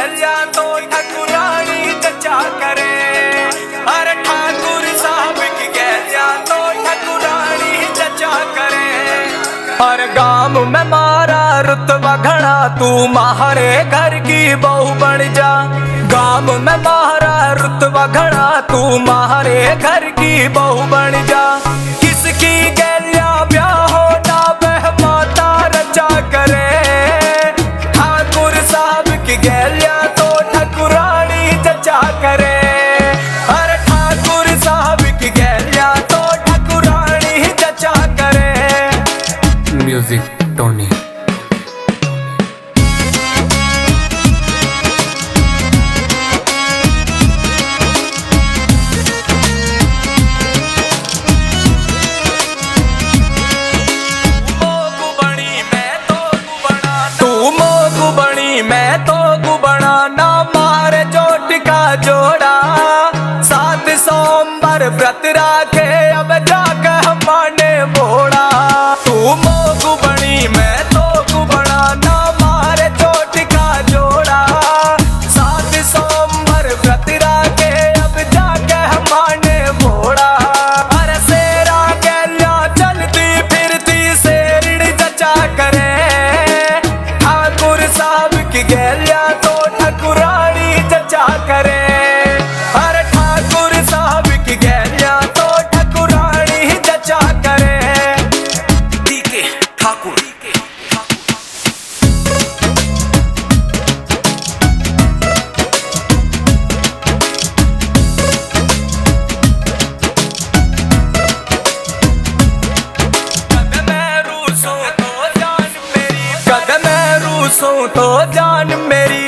गैलिया तो ठकुरानी जचा करे। अरे ठाकुर साहब की गैलिया तो ठकुरानी जचा करे। हर गांव में मारा रुतबा घना, तू मारे घर की बहू बन जा। गांव में मारा रुतबा घना, तू मारे घर की बहू बन जा। किसकी गैलिया ब्याह हो ना बह माता रचा करे। ठाकुर साहब की गैलिया तो ठकुरानी जचा करे। अरे ठाकुर साहब की गैलिया तो ठकुरानी जचा करे। Music Tony. मैं तो गुबना ना मारे जोट का जोड़ा। 7 सोमवार व्रत राखे अब जाकर माने बोड़ा। तू मोगु बनी मैं तो गुबना ना मारे जोट का जोड़ा। 7 सोमवार व्रत राखे अब जाकर माने बोड़ा। अरे सेरा गैलिया चलती फिरती शेरनी जचा करे। ठाकुर साहब की गैलिया तो ठकुरानी जचा करे। अरे ठाकुर साहब की गैलिया तो ठकुरानी जचा करे। डीके ठाकुर। कद मैं रूसों तो जान मेरी